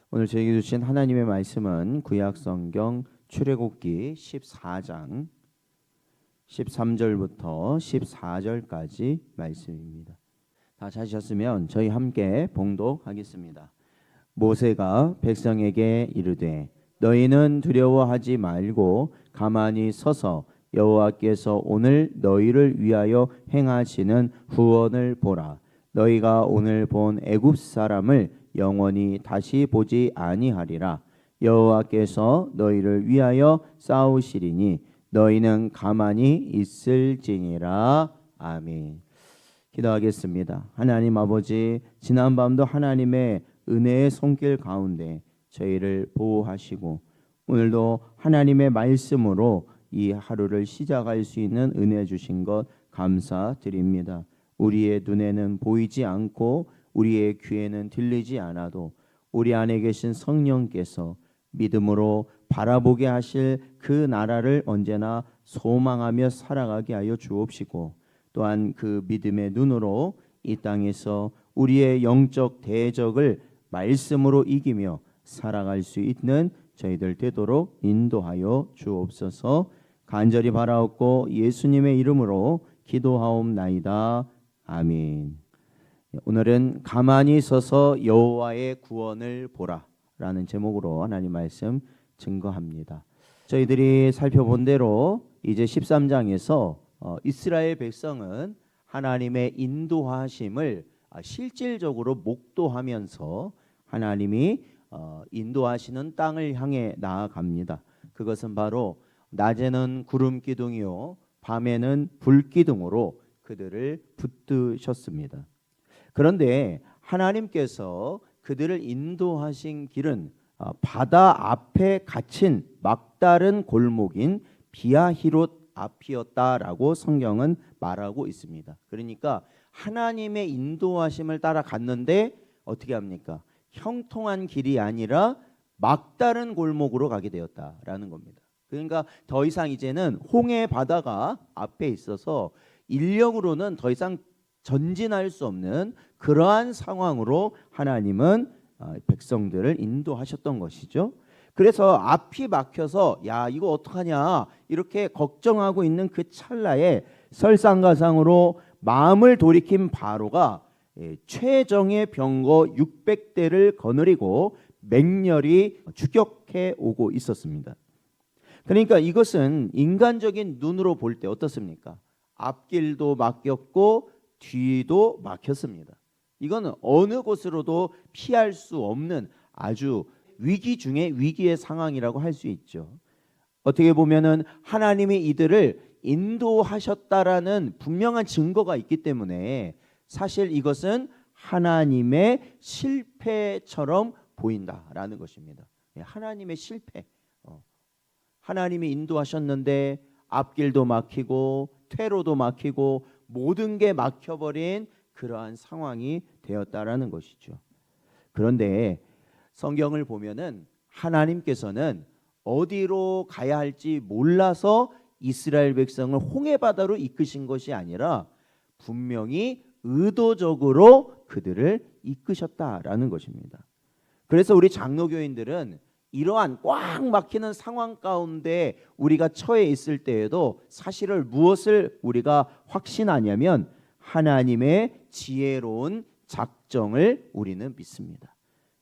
오늘 저에게 주신 하나님의 말씀은 구약성경 출애굽기 14장 13절부터 14절까지 말씀입니다. 다 찾으셨으면 저희 함께 봉독하겠습니다. 모세가 백성에게 이르되 너희는 두려워하지 말고 가만히 서서 여호와께서 오늘 너희를 위하여 행하시는 후원을 보라. 너희가 오늘 본 애굽 사람을 영원히 다시 보지 아니하리라. 여호와께서 너희를 위하여 싸우시리니 너희는 가만히 있을지니라. 아멘. 기도하겠습니다. 하나님 아버지, 지난 밤도 하나님의 은혜의 손길 가운데 저희를 보호하시고 오늘도 하나님의 말씀으로 이 하루를 시작할 수 있는 은혜 주신 것 감사드립니다. 우리의 눈에는 보이지 않고 우리의 귀에는 들리지 않아도 우리 안에 계신 성령께서 믿음으로 바라보게 하실 그 나라를 언제나 소망하며 살아가게 하여 주옵시고, 또한 그 믿음의 눈으로 이 땅에서 우리의 영적 대적을 말씀으로 이기며 살아갈 수 있는 저희들 되도록 인도하여 주옵소서. 간절히 바라옵고 예수님의 이름으로 기도하옵나이다. 아멘. 오늘은 가만히 서서 여호와의 구원을 보라 라는 제목으로 하나님 말씀 증거합니다. 저희들이 살펴본 대로 이제 13장에서 이스라엘 백성은 하나님의 인도하심을 실질적으로 목도하면서 하나님이 인도하시는 땅을 향해 나아갑니다. 그것은 바로 낮에는 구름 기둥이요 밤에는 불 기둥으로 그들을 붙드셨습니다. 그런데 하나님께서 그들을 인도하신 길은 바다 앞에 갇힌 막다른 골목인 비아히롯 앞이었다라고 성경은 말하고 있습니다. 그러니까 하나님의 인도하심을 따라 갔는데 어떻게 합니까? 형통한 길이 아니라 막다른 골목으로 가게 되었다라는 겁니다. 그러니까 더 이상 이제는 홍해 바다가 앞에 있어서 인력으로는 더 이상 전진할 수 없는 그러한 상황으로 하나님은 백성들을 인도하셨던 것이죠. 그래서 앞이 막혀서 야 이거 어떡하냐 이렇게 걱정하고 있는 그 찰나에 설상가상으로 마음을 돌이킨 바로가 최정예 병거 600대를 거느리고 맹렬히 추격해 오고 있었습니다. 그러니까 이것은 인간적인 눈으로 볼 때 어떻습니까? 앞길도 막혔고 뒤도 막혔습니다. 이거는 어느 곳으로도 피할 수 없는 아주 위기 중에 위기의 상황이라고 할 수 있죠. 어떻게 보면은 하나님이 이들을 인도하셨다라는 분명한 증거가 있기 때문에 사실 이것은 하나님의 실패처럼 보인다라는 것입니다. 하나님의 실패. 하나님이 인도하셨는데 앞길도 막히고 퇴로도 막히고 모든 게 막혀버린 그러한 상황이 되었다라는 것이죠. 그런데 성경을 보면은 하나님께서는 어디로 가야 할지 몰라서 이스라엘 백성을 홍해바다로 이끄신 것이 아니라 분명히 의도적으로 그들을 이끄셨다라는 것입니다. 그래서 우리 장로교인들은 이러한 꽉 막히는 상황 가운데 우리가 처해 있을 때에도 사실을 무엇을 우리가 확신하냐면 하나님의 지혜로운 작정을 우리는 믿습니다.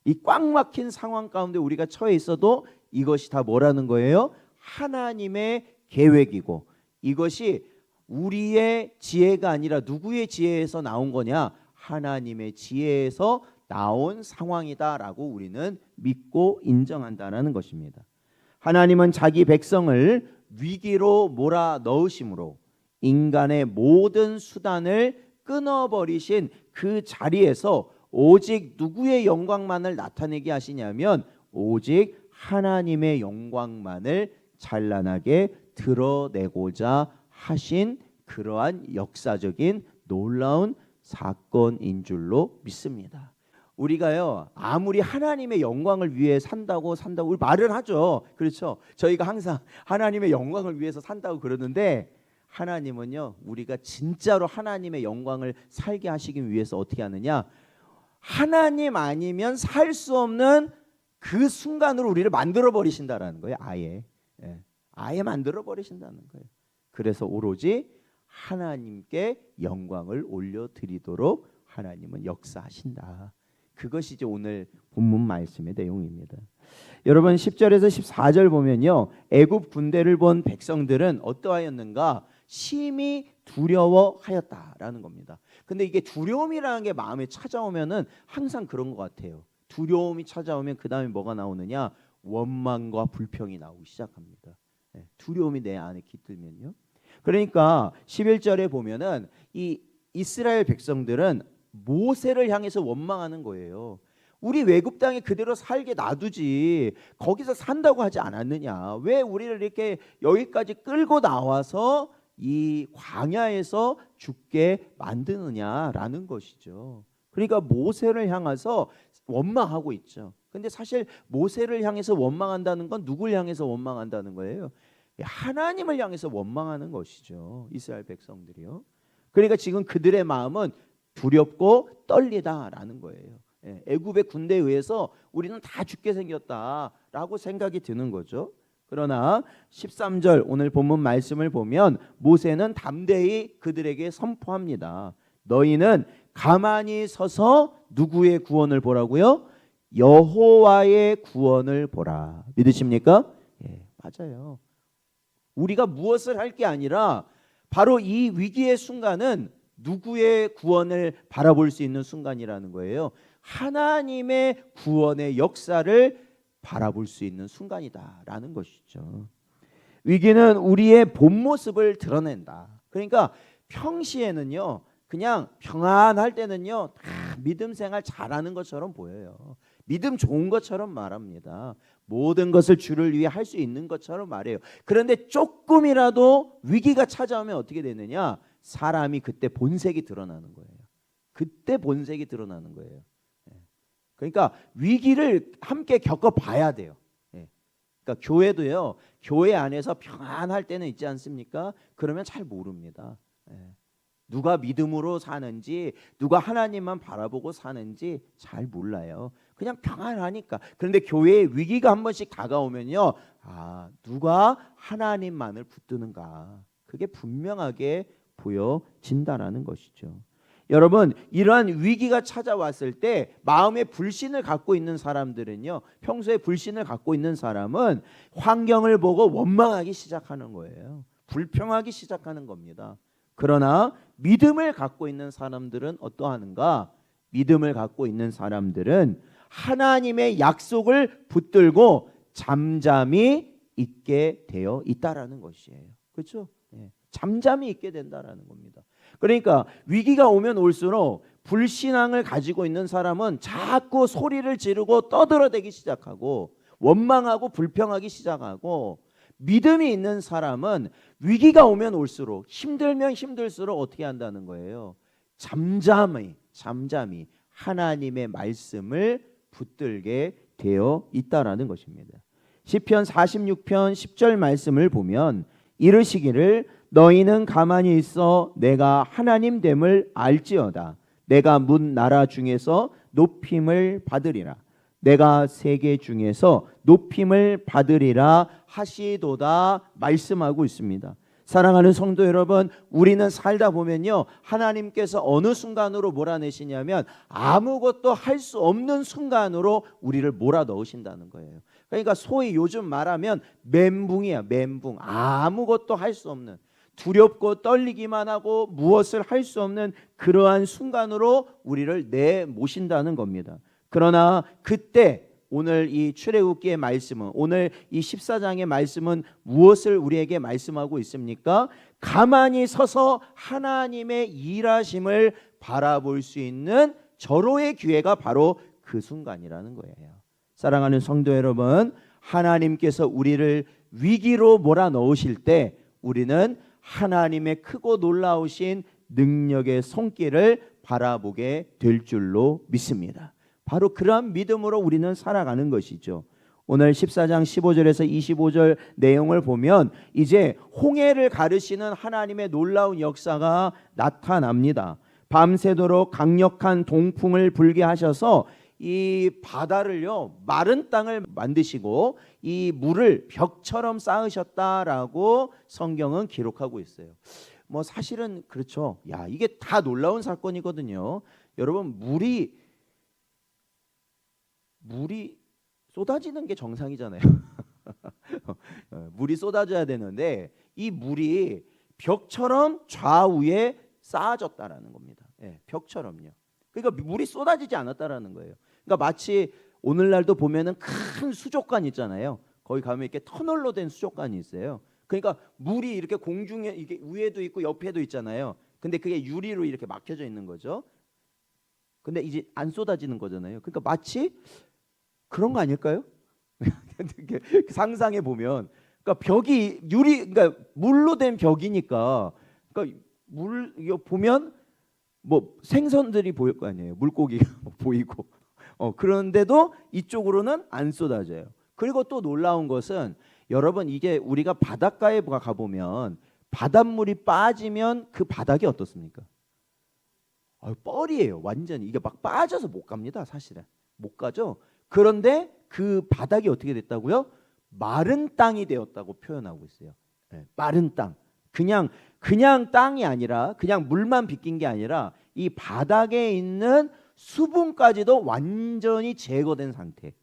이 꽉 막힌 상황 가운데 우리가 처해 있어도 이것이 다 뭐라는 거예요? 하나님의 계획이고 이것이 우리의 지혜가 아니라 누구의 지혜에서 나온 거냐? 하나님의 지혜에서 나온 상황이다라고 우리는 믿고 인정한다는 것입니다. 하나님은 자기 백성을 위기로 몰아넣으심으로 인간의 모든 수단을 끊어버리신 그 자리에서 오직 누구의 영광만을 나타내게 하시냐면 오직 하나님의 영광만을 찬란하게 드러내고자 하신 그러한 역사적인 놀라운 사건인 줄로 믿습니다. 우리가요 아무리 하나님의 영광을 위해 산다고 우리 말을 하죠. 그렇죠? 저희가 항상 하나님의 영광을 위해서 산다고 그러는데 하나님은요 우리가 진짜로 하나님의 영광을 살게 하시기 위해서 어떻게 하느냐? 하나님 아니면 살 수 없는 그 순간으로 우리를 만들어 버리신다라는 거예요. 아예. 예. 아예 만들어 버리신다는 거예요. 그래서 오로지 하나님께 영광을 올려드리도록 하나님은 역사하신다. 그것이 이제 오늘 본문 말씀의 내용입니다. 여러분 10절에서 14절 보면요, 애굽 군대를 본 백성들은 어떠하였는가? 심히 두려워하였다라는 겁니다. 근데 이게 두려움이라는 게 마음에 찾아오면은 항상 그런 것 같아요. 두려움이 찾아오면 그 다음에 뭐가 나오느냐? 원망과 불평이 나오기 시작합니다. 두려움이 내 안에 깃들면요. 그러니까 11절에 보면은 이 이스라엘 백성들은 모세를 향해서 원망하는 거예요. 우리 외국 땅에 그대로 살게 놔두지 거기서 산다고 하지 않았느냐? 왜 우리를 이렇게 여기까지 끌고 나와서 이 광야에서 죽게 만드느냐라는 것이죠. 그러니까 모세를 향해서 원망하고 있죠. 근데 사실 모세를 향해서 원망한다는 건 누굴 향해서 원망한다는 거예요? 하나님을 향해서 원망하는 것이죠. 이스라엘 백성들이요. 그러니까 지금 그들의 마음은 두렵고 떨리다라는 거예요. 애굽의 군대에 의해서 우리는 다 죽게 생겼다라고 생각이 드는 거죠. 그러나 13절 오늘 본문 말씀을 보면 모세는 담대히 그들에게 선포합니다. 너희는 가만히 서서 누구의 구원을 보라고요? 여호와의 구원을 보라. 믿으십니까? 예, 맞아요. 우리가 무엇을 할 게 아니라 바로 이 위기의 순간은 누구의 구원을 바라볼 수 있는 순간이라는 거예요. 하나님의 구원의 역사를 바라볼 수 있는 순간이다라는 것이죠. 위기는 우리의 본 모습을 드러낸다. 그러니까 평시에는요, 그냥 평안할 때는요, 다 믿음 생활 잘하는 것처럼 보여요. 믿음 좋은 것처럼 말합니다. 모든 것을 주를 위해 할 수 있는 것처럼 말해요. 그런데 조금이라도 위기가 찾아오면 어떻게 되느냐? 사람이 그때 본색이 드러나는 거예요. 그때 본색이 드러나는 거예요. 그러니까 위기를 함께 겪어봐야 돼요. 그러니까 교회도요, 교회 안에서 평안할 때는 있지 않습니까? 그러면 잘 모릅니다. 누가 믿음으로 사는지, 누가 하나님만 바라보고 사는지 잘 몰라요. 그냥 평안하니까. 그런데 교회에 위기가 한 번씩 다가오면요, 누가 하나님만을 붙드는가, 그게 분명하게 보여진다라는 것이죠. 여러분, 이러한 위기가 찾아왔을 때 마음에 불신을 갖고 있는 사람들은요, 평소에 불신을 갖고 있는 사람은 환경을 보고 원망하기 시작하는 거예요. 불평하기 시작하는 겁니다. 그러나 믿음을 갖고 있는 사람들은 어떠하는가? 믿음을 갖고 있는 사람들은 하나님의 약속을 붙들고 잠잠히 있게 되어 있다라는 것이에요. 그렇죠? 잠잠히 있게 된다라는 겁니다. 그러니까 위기가 오면 올수록 불신앙을 가지고 있는 사람은 자꾸 소리를 지르고 떠들어대기 시작하고 원망하고 불평하기 시작하고, 믿음이 있는 사람은 위기가 오면 올수록, 힘들면 힘들수록 어떻게 한다는 거예요? 잠잠히 하나님의 말씀을 붙들게 되어 있다라는 것입니다. 시편 46편 10절 말씀을 보면 이르시기를 너희는 가만히 있어 내가 하나님 됨을 알지어다. 내가 문 나라 중에서 높임을 받으리라. 내가 세계 중에서 높임을 받으리라 하시도다 말씀하고 있습니다. 사랑하는 성도 여러분, 우리는 살다 보면요, 하나님께서 어느 순간으로 몰아내시냐면 아무것도 할 수 없는 순간으로 우리를 몰아넣으신다는 거예요. 그러니까 소위 요즘 말하면 멘붕이야, 멘붕. 아무것도 할 수 없는, 두렵고 떨리기만 하고 무엇을 할 수 없는 그러한 순간으로 우리를 내모신다는 겁니다. 그러나 그때 오늘 이 출애굽기의 말씀은, 오늘 이 14장의 말씀은 무엇을 우리에게 말씀하고 있습니까? 가만히 서서 하나님의 일하심을 바라볼 수 있는 절호의 기회가 바로 그 순간이라는 거예요. 사랑하는 성도 여러분, 하나님께서 우리를 위기로 몰아넣으실 때 우리는 하나님의 크고 놀라우신 능력의 손길을 바라보게 될 줄로 믿습니다. 바로 그러한 믿음으로 우리는 살아가는 것이죠. 오늘 14장 15절에서 25절 내용을 보면 이제 홍해를 가르시는 하나님의 놀라운 역사가 나타납니다. 밤새도록 강력한 동풍을 불게 하셔서 이 바다를요 마른 땅을 만드시고 이 물을 벽처럼 쌓으셨다라고 성경은 기록하고 있어요. 뭐 사실은 그렇죠. 야, 이게 다 놀라운 사건이거든요. 여러분, 물이 쏟아지는 게 정상이잖아요. 물이 쏟아져야 되는데 이 물이 벽처럼 좌우에 쌓아졌다라는 겁니다. 예, 벽처럼요. 그러니까 물이 쏟아지지 않았다라는 거예요. 그러니까 마치 오늘날도 보면은 큰 수족관 있잖아요. 거기 가면 이렇게 터널로 된 수족관이 있어요. 그러니까 물이 이렇게 공중에 이게 위에도 있고 옆에도 있잖아요. 근데 그게 유리로 이렇게 막혀져 있는 거죠. 근데 이제 안 쏟아지는 거잖아요. 그러니까 마치 그런 거 아닐까요? 상상해 보면, 그러니까 벽이 그러니까 물로 된 벽이니까, 그러니까 물 이거 보면 뭐 생선들이 보일 거 아니에요. 물고기가 보이고, 그런데도 이쪽으로는 안 쏟아져요. 그리고 또 놀라운 것은 여러분, 이게 우리가 바닷가에 가 보면 바닷물이 빠지면 그 바닥이 어떻습니까? 뻘이에요. 완전히 이게 막 빠져서 못 갑니다. 사실은 못 가죠. 그런데 그 바닥이 어떻게 됐다고요? 마른 땅이 되었다고 표현하고 있어요. 네, 마른 땅. 그냥 땅이 아니라 그냥 물만 빗긴 게 아니라 이 바닥에 있는 수분까지도 완전히 제거된 상태.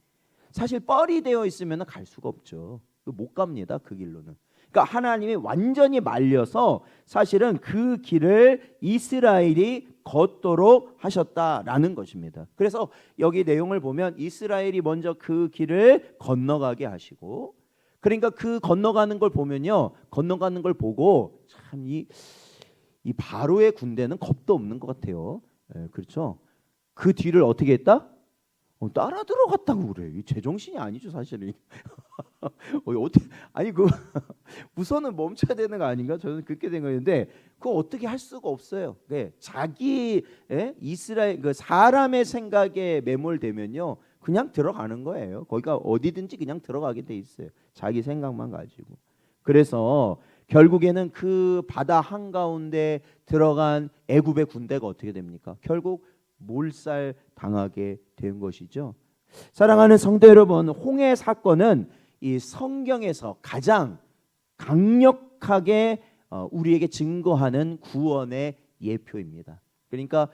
사실 뻘이 되어 있으면 갈 수가 없죠. 못 갑니다. 그 길로는. 그러니까 하나님이 완전히 말려서 사실은 그 길을 이스라엘이 걷도록 하셨다라는 것입니다. 그래서 여기 내용을 보면 이스라엘이 먼저 그 길을 건너가게 하시고, 그러니까 그 건너가는 걸 보면요, 건너가는 걸 보고 참 이 바로의 군대는 겁도 없는 것 같아요. 그렇죠? 그 뒤를 어떻게 했다? 따라 들어갔다고 그래. 이 제정신이 아니죠, 사실은. 어떻게 아니 그 우선은 멈춰야 되는 거 아닌가? 저는 그렇게 생각했는데 그거 어떻게 할 수가 없어요. 네, 자기 이스라엘 그 사람의 생각에 매몰되면요, 그냥 들어가는 거예요. 거기가 어디든지 그냥 들어가게 돼 있어요. 자기 생각만 가지고. 그래서 결국에는 그 바다 한가운데 들어간 애굽의 군대가 어떻게 됩니까? 결국 몰살 당하게 된 것이죠. 사랑하는 성도 여러분, 홍해 사건은 이 성경에서 가장 강력하게 우리에게 증거하는 구원의 예표입니다. 그러니까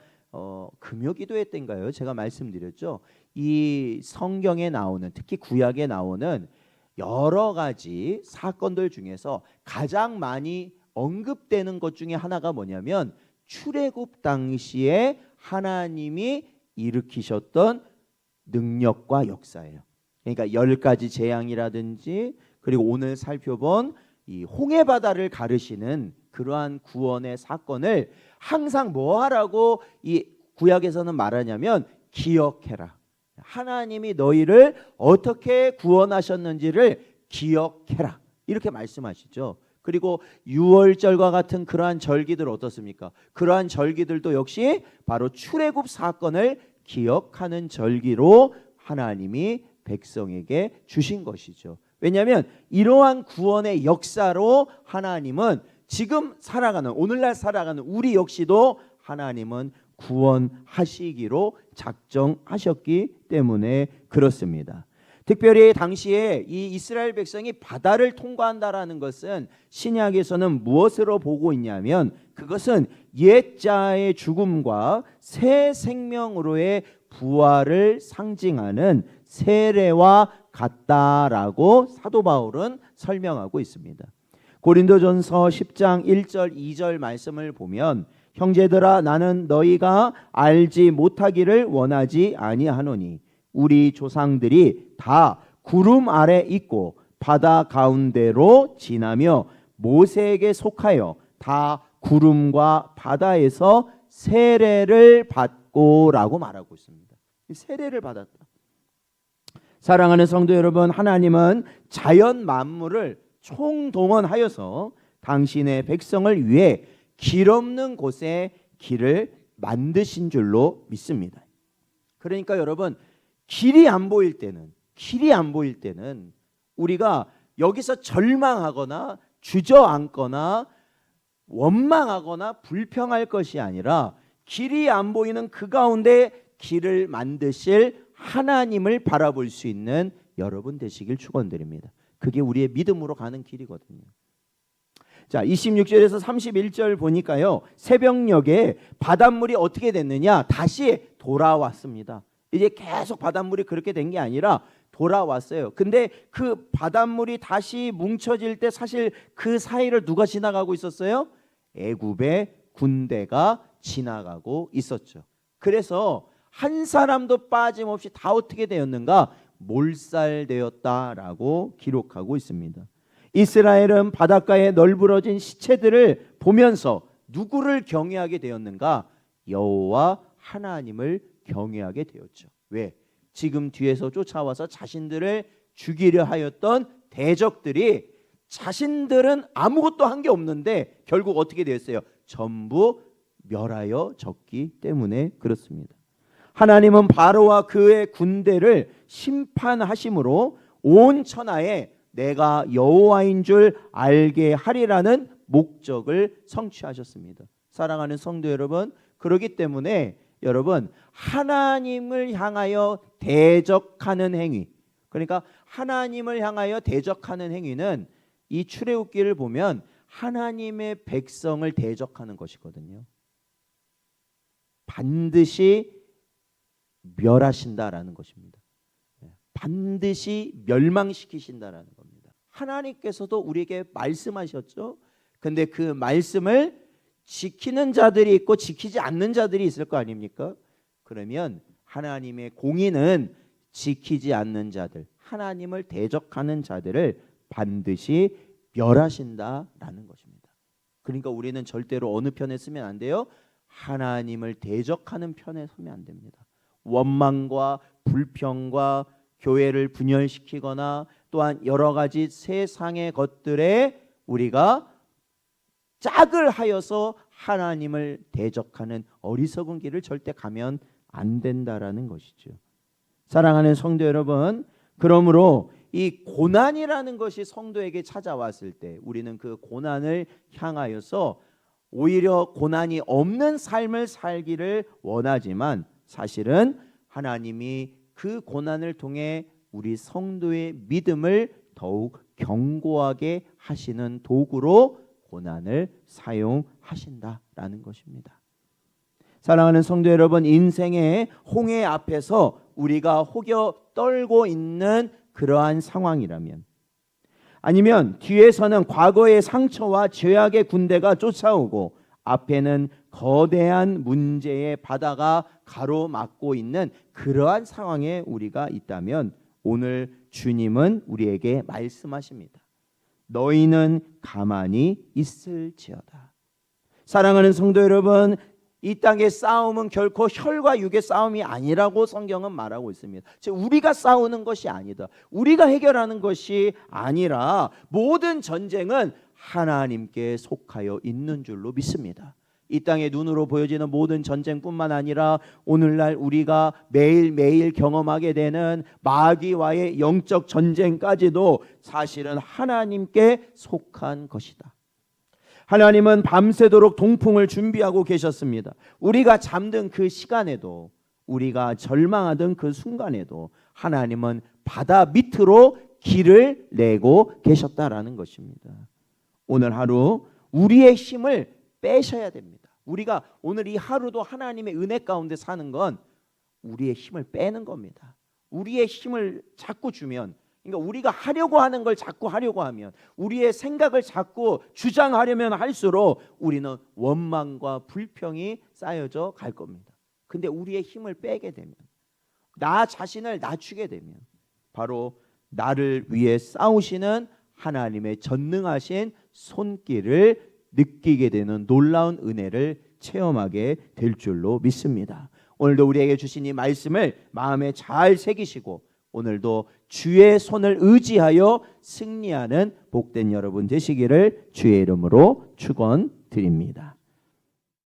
금요기도회 때인가요? 제가 말씀드렸죠. 이 성경에 나오는, 특히 구약에 나오는 여러 가지 사건들 중에서 가장 많이 언급되는 것 중에 하나가 뭐냐면 출애굽 당시에 하나님이 일으키셨던 능력과 역사예요. 그러니까 10가지 재앙이라든지, 그리고 오늘 살펴본 이 홍해 바다를 가르시는 그러한 구원의 사건을 항상 뭐 하라고 이 구약에서는 말하냐면 기억해라. 하나님이 너희를 어떻게 구원하셨는지를 기억해라. 이렇게 말씀하시죠. 그리고 유월절과 같은 그러한 절기들 어떻습니까? 그러한 절기들도 역시 바로 출애굽 사건을 기억하는 절기로 하나님이 백성에게 주신 것이죠. 왜냐하면 이러한 구원의 역사로 하나님은 지금 살아가는, 오늘날 살아가는 우리 역시도 하나님은 구원하시기로 작정하셨기 때문에 그렇습니다. 특별히 당시에 이 이스라엘 백성이 바다를 통과한다라는 것은 신약에서는 무엇으로 보고 있냐면 그것은 옛자의 죽음과 새 생명으로의 부활을 상징하는 세례와 같다라고 사도 바울은 설명하고 있습니다. 고린도전서 10장 1절 2절 말씀을 보면 형제들아 나는 너희가 알지 못하기를 원하지 아니하노니 우리 조상들이 다 구름 아래 있고 바다 가운데로 지나며 모세에게 속하여 다 구름과 바다에서 세례를 받고라고 말하고 있습니다. 세례를 받았다. 사랑하는 성도 여러분, 하나님은 자연 만물을 총동원하여서 당신의 백성을 위해 길 없는 곳에 길을 만드신 줄로 믿습니다. 그러니까 여러분, 길이 안 보일 때는 우리가 여기서 절망하거나 주저앉거나 원망하거나 불평할 것이 아니라 길이 안 보이는 그 가운데 길을 만드실 하나님을 바라볼 수 있는 여러분 되시길 축원드립니다. 그게 우리의 믿음으로 가는 길이거든요. 자, 26절에서 31절 보니까요, 새벽녘에 바닷물이 어떻게 됐느냐, 다시 돌아왔습니다. 이제 계속 바닷물이 그렇게 된 게 아니라 돌아왔어요. 근데 그 바닷물이 다시 뭉쳐질 때 사실 그 사이를 누가 지나가고 있었어요? 애굽의 군대가 지나가고 있었죠. 그래서 한 사람도 빠짐없이 다 어떻게 되었는가? 몰살되었다라고 기록하고 있습니다. 이스라엘은 바닷가에 널브러진 시체들을 보면서 누구를 경외하게 되었는가? 여호와 하나님을 경외하게 되었죠. 왜? 지금 뒤에서 쫓아와서 자신들을 죽이려 하였던 대적들이 자신들은 아무것도 한 게 없는데 결국 어떻게 되었어요? 전부 멸하여 졌기 때문에 그렇습니다. 하나님은 바로와 그의 군대를 심판하심으로 온 천하에 내가 여호와인 줄 알게 하리라는 목적을 성취하셨습니다. 사랑하는 성도 여러분, 그렇기 때문에 여러분, 하나님을 향하여 대적하는 행위, 그러니까 하나님을 향하여 대적하는 행위는 이 출애굽기를 보면 하나님의 백성을 대적하는 것이거든요. 반드시 멸하신다라는 것입니다. 반드시 멸망시키신다라는 겁니다. 하나님께서도 우리에게 말씀하셨죠. 근데 그 말씀을 지키는 자들이 있고 지키지 않는 자들이 있을 거 아닙니까? 그러면 하나님의 공의는 지키지 않는 자들, 하나님을 대적하는 자들을 반드시 멸하신다라는 것입니다. 그러니까 우리는 절대로 어느 편에 서면 안 돼요? 하나님을 대적하는 편에 서면 안 됩니다. 원망과 불평과 교회를 분열시키거나 또한 여러 가지 세상의 것들에 우리가 짝을 하여서 하나님을 대적하는 어리석은 길을 절대 가면 안 된다라는 것이죠. 사랑하는 성도 여러분, 그러므로 이 고난이라는 것이 성도에게 찾아왔을 때 우리는 그 고난을 향하여서 오히려 고난이 없는 삶을 살기를 원하지만 사실은 하나님이 그 고난을 통해 우리 성도의 믿음을 더욱 견고하게 하시는 도구로 고난을 사용하신다라는 것입니다. 사랑하는 성도 여러분, 인생의 홍해 앞에서 우리가 혹여 떨고 있는 그러한 상황이라면, 아니면 뒤에서는 과거의 상처와 죄악의 군대가 쫓아오고 앞에는 거대한 문제의 바다가 가로막고 있는 그러한 상황에 우리가 있다면 오늘 주님은 우리에게 말씀하십니다. 너희는 가만히 있을지어다. 사랑하는 성도 여러분, 이 땅의 싸움은 결코 혈과 육의 싸움이 아니라고 성경은 말하고 있습니다. 즉 우리가 싸우는 것이 아니다. 우리가 해결하는 것이 아니라 모든 전쟁은 하나님께 속하여 있는 줄로 믿습니다. 이 땅의 눈으로 보여지는 모든 전쟁뿐만 아니라 오늘날 우리가 매일매일 경험하게 되는 마귀와의 영적 전쟁까지도 사실은 하나님께 속한 것이다. 하나님은 밤새도록 동풍을 준비하고 계셨습니다. 우리가 잠든 그 시간에도, 우리가 절망하던 그 순간에도 하나님은 바다 밑으로 길을 내고 계셨다라는 것입니다. 오늘 하루 우리의 힘을 빼셔야 됩니다. 우리가 오늘 이 하루도 하나님의 은혜 가운데 사는 건 우리의 힘을 빼는 겁니다. 우리의 힘을 자꾸 주면, 그러니까 우리가 하려고 하는 걸 자꾸 하려고 하면, 우리의 생각을 자꾸 주장하려면 할수록 우리는 원망과 불평이 쌓여져 갈 겁니다. 근데 우리의 힘을 빼게 되면, 나 자신을 낮추게 되면 바로 나를 위해 싸우시는 하나님의 전능하신 손길을 느끼게 되는 놀라운 은혜를 체험하게 될 줄로 믿습니다. 오늘도 우리에게 주신 이 말씀을 마음에 잘 새기시고 오늘도 주의 손을 의지하여 승리하는 복된 여러분 되시기를 주의 이름으로 축원드립니다.